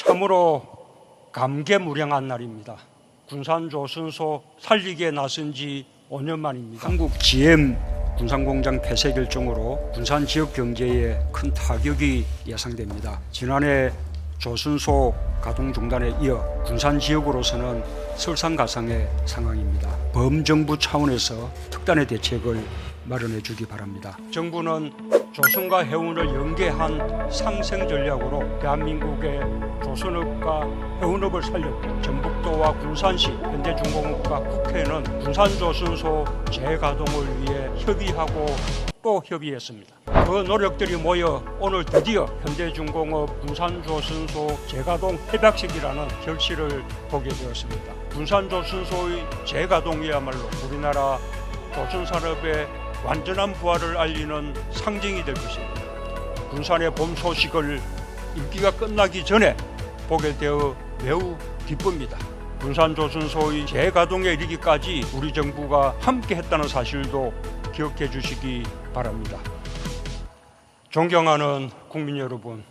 참으로 감개무량한 날입니다. 군산 조선소 살리기에 나선 지 5년 만입니다. 한국 GM 군산공장 폐쇄 결정으로 군산 지역 경제에 큰 타격이 예상됩니다. 지난해 조선소 가동 중단에 이어 군산 지역으로서는 설상가상의 상황입니다. 범정부 차원에서 특단의 대책을 마련해 주기 바랍니다. 정부는 조선과 해운을 연계한 상생 전략으로 대한민국의 조선업과 해운업을 살렸고, 전북도와 군산시, 현대중공업과 국회는 군산조선소 재가동을 위해 협의하고 또 협의했습니다. 그 노력들이 모여 오늘 드디어 현대중공업 군산조선소 재가동 협약식이라는 결실을 보게 되었습니다. 군산조선소의 재가동이야말로 우리나라 조선산업의 완전한 부활을 알리는 상징이 될 것입니다. 군산의 봄 소식을 임기가 끝나기 전에 보게 되어 매우 기쁩니다. 군산조선소의 재가동에 이르기까지 우리 정부가 함께 했다는 사실도 기억해 주시기 바랍니다. 존경하는 국민 여러분,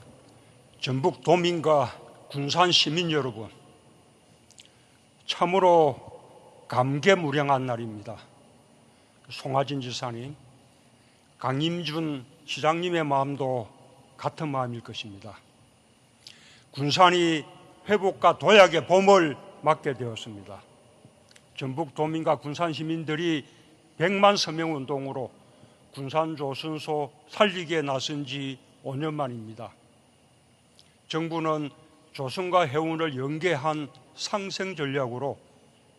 전북 도민과 군산 시민 여러분, 참으로 감개무량한 날입니다. 송하진 지사님, 강임준 시장님의 마음도 같은 마음일 것입니다. 군산이 회복과 도약의 봄을 맞게 되었습니다. 전북 도민과 군산 시민들이 100만 서명 운동으로 군산조선소 살리기에 나선 지 5년 만입니다. 정부는 조선과 해운을 연계한 상생 전략으로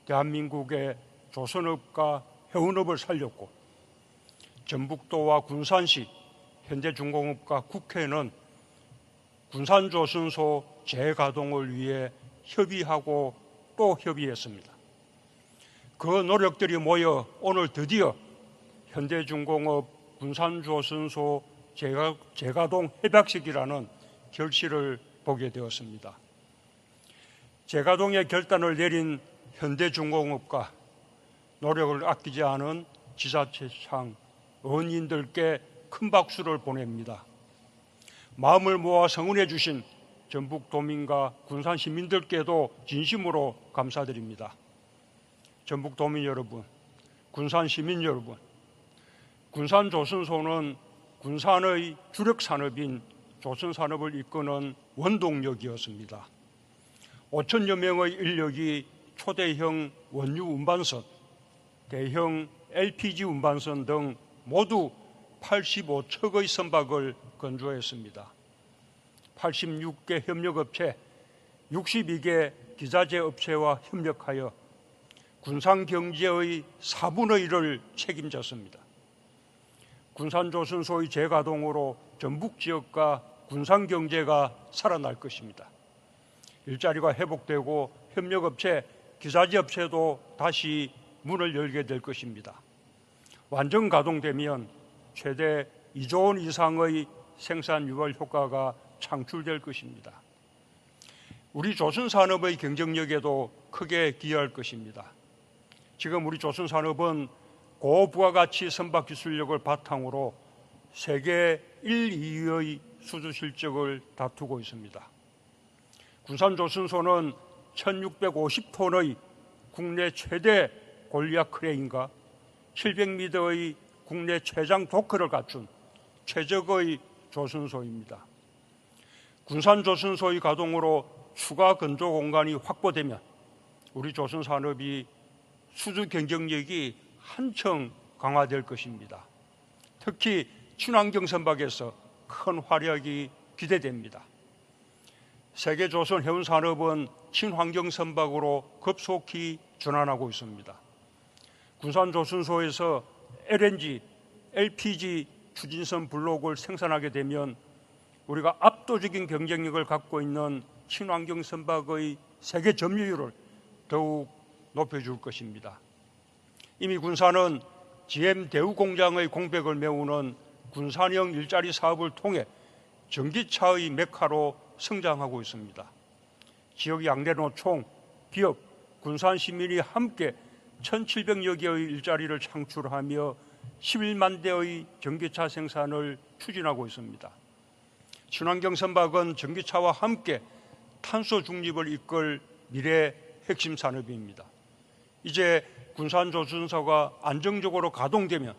대한민국의 조선업과 해운업을 살렸고, 전북도와 군산시, 현대중공업과 국회는 군산조선소 재가동을 위해 협의하고 또 협의했습니다. 그 노력들이 모여 오늘 드디어 현대중공업 군산조선소 재가동 협약식이라는 결실을 보게 되었습니다. 재가동의 결단을 내린 현대중공업과 노력을 아끼지 않은 지자체장 의원님들께 큰 박수를 보냅니다. 마음을 모아 성원해 주신 전북 도민과 군산 시민들께도 진심으로 감사드립니다. 전북 도민 여러분, 군산 시민 여러분, 군산조선소는 군산의 주력 산업인 조선산업을 이끄는 원동력이었습니다. 5천여 명의 인력이 초대형 원유 운반선, 대형 LPG 운반선 등 모두 85척의 선박을 건조했습니다. 86개 협력업체, 62개 기자재 업체와 협력하여 군산 경제의 4분의 1을 책임졌습니다. 군산조선소의 재가동으로 전북 지역과 군산 경제가 살아날 것입니다. 일자리가 회복되고 협력업체, 기자재 업체도 다시 문을 열게 될 것입니다. 완전 가동되면 최대 2조 원 이상의 생산 유발 효과가 창출될 것입니다. 우리 조선산업의 경쟁력에도 크게 기여할 것입니다. 지금 우리 조선산업은 고부가가치 선박 기술력을 바탕으로 세계 1, 2위의 수주 실적을 다투고 있습니다. 군산조선소는 1650톤의 국내 최대 골리앗 크레인과 700m의 국내 최장 도크를 갖춘 최적의 조선소입니다. 군산조선소의 가동으로 추가 건조 공간이 확보되면 우리 조선산업이 수주 경쟁력이 한층 강화될 것입니다. 특히 친환경 선박에서 큰 활약이 기대됩니다. 세계 조선 해운 산업은 친환경 선박으로 급속히 전환하고 있습니다. 군산조선소에서 LNG, LPG 추진선 블록을 생산하게 되면 우리가 압도적인 경쟁력을 갖고 있는 친환경 선박의 세계 점유율을 더욱 높여줄 것입니다. 이미 군산은 GM 대우 공장의 공백을 메우는 군산형 일자리 사업을 통해 전기차의 메카로 성장하고 있습니다. 지역 양대노총, 기업, 군산 시민이 함께 1,700여 개의 일자리를 창출하며 11만 대의 전기차 생산을 추진하고 있습니다. 친환경 선박은 전기차와 함께 탄소 중립을 이끌 미래 핵심 산업입니다. 이제 군산조선소가 안정적으로 가동되면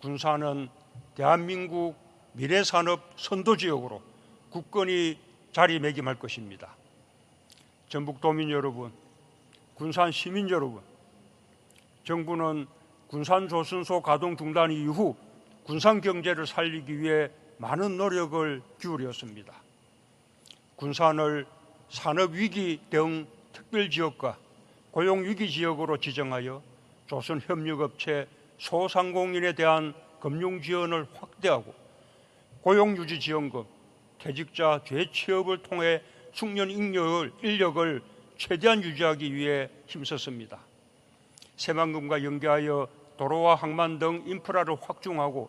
군산은 대한민국 미래산업 선도지역으로 굳건히 자리매김할 것입니다. 전북도민 여러분, 군산 시민 여러분, 정부는 군산조선소 가동 중단 이후 군산 경제를 살리기 위해 많은 노력을 기울였습니다. 군산을 산업위기 대응 특별지역과 고용위기 지역으로 지정하여 조선협력업체 소상공인에 대한 금융 지원을 확대하고 고용유지 지원금, 퇴직자 재취업을 통해 숙련 인력을 최대한 유지하기 위해 힘썼습니다. 새만금과 연계하여 도로와 항만 등 인프라를 확충하고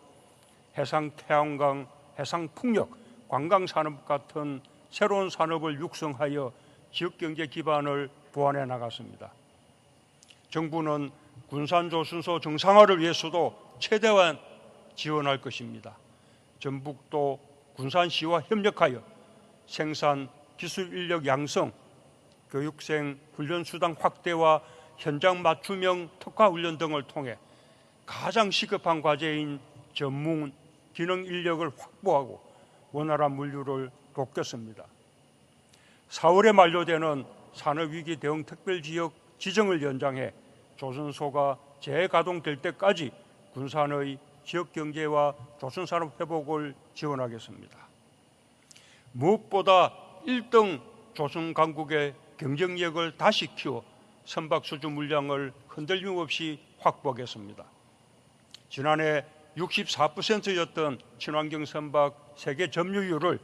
해상 태양광, 해상 풍력, 관광 산업 같은 새로운 산업을 육성하여 지역경제 기반을 보완해 나갔습니다. 정부는 군산조선소 정상화를 위해서도 최대한 지원할 것입니다. 전북도 군산시와 협력하여 생산, 기술 인력 양성, 교육생 훈련 수당 확대와 현장 맞춤형 특화 훈련 등을 통해 가장 시급한 과제인 전문 기능 인력을 확보하고 원활한 물류를 돕겠습니다. 4월에 만료되는 산업위기 대응 특별지역 지정을 연장해 조선소가 재가동될 때까지 군산의 지역경제와 조선산업 회복을 지원하겠습니다. 무엇보다 1등 조선강국의 경쟁력을 다시 키워 선박 수주 물량을 흔들림 없이 확보하겠습니다. 지난해 64%였던 친환경 선박 세계 점유율을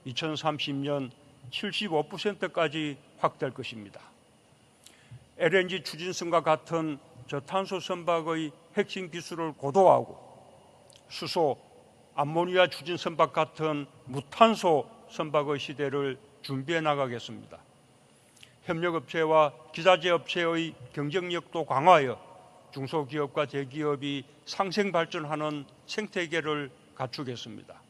2030년 75%까지 확대할 것입니다. LNG 추진선과 같은 저탄소 선박의 핵심 기술을 고도화하고 수소, 암모니아 추진 선박 같은 무탄소 선박의 시대를 준비해 나가겠습니다. 협력업체와 기자재업체의 경쟁력도 강화하여 중소기업과 대기업이 상생 발전하는 생태계를 갖추겠습니다.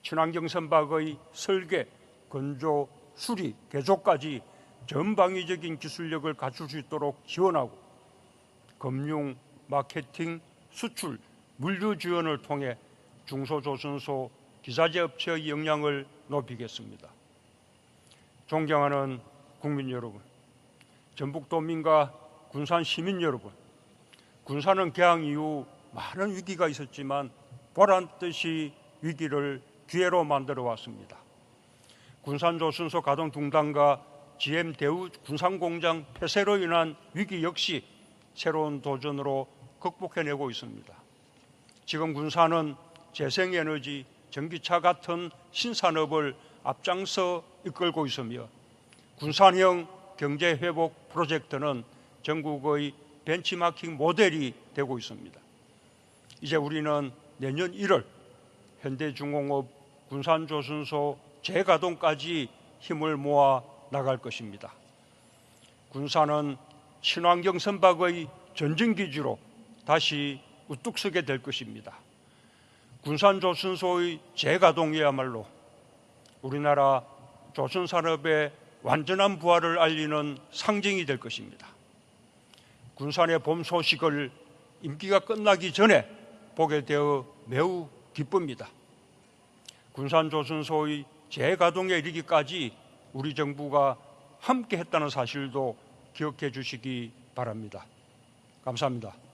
친환경 선박의 설계, 건조, 수리, 개조까지 전방위적인 기술력을 갖출 수 있도록 지원하고 금융, 마케팅, 수출, 물류 지원을 통해 중소조선소, 기자재업체의 역량을 높이겠습니다. 존경하는 국민 여러분, 전북도민과 군산 시민 여러분, 군산은 개항 이후 많은 위기가 있었지만 보란듯이 위기를 기회로 만들어 왔습니다. 군산조선소 가동 중단과 GM 대우 군산공장 폐쇄로 인한 위기 역시 새로운 도전으로 극복해내고 있습니다. 지금 군산은 재생에너지, 전기차 같은 신산업을 앞장서 이끌고 있으며 군산형 경제회복 프로젝트는 전국의 벤치마킹 모델이 되고 있습니다. 이제 우리는 내년 1월 현대중공업 군산조선소 재가동까지 힘을 모아 나갈 것입니다. 군산은 친환경 선박의 전진기지로 다시 우뚝 서게 될 것입니다. 군산조선소의 재가동이야말로 우리나라 조선산업의 완전한 부활을 알리는 상징이 될 것입니다. 군산의 봄 소식을 임기가 끝나기 전에 보게 되어 매우 기쁩니다. 군산조선소의 재가동에 이르기까지 우리 정부가 함께 했다는 사실도 기억해 주시기 바랍니다. 감사합니다.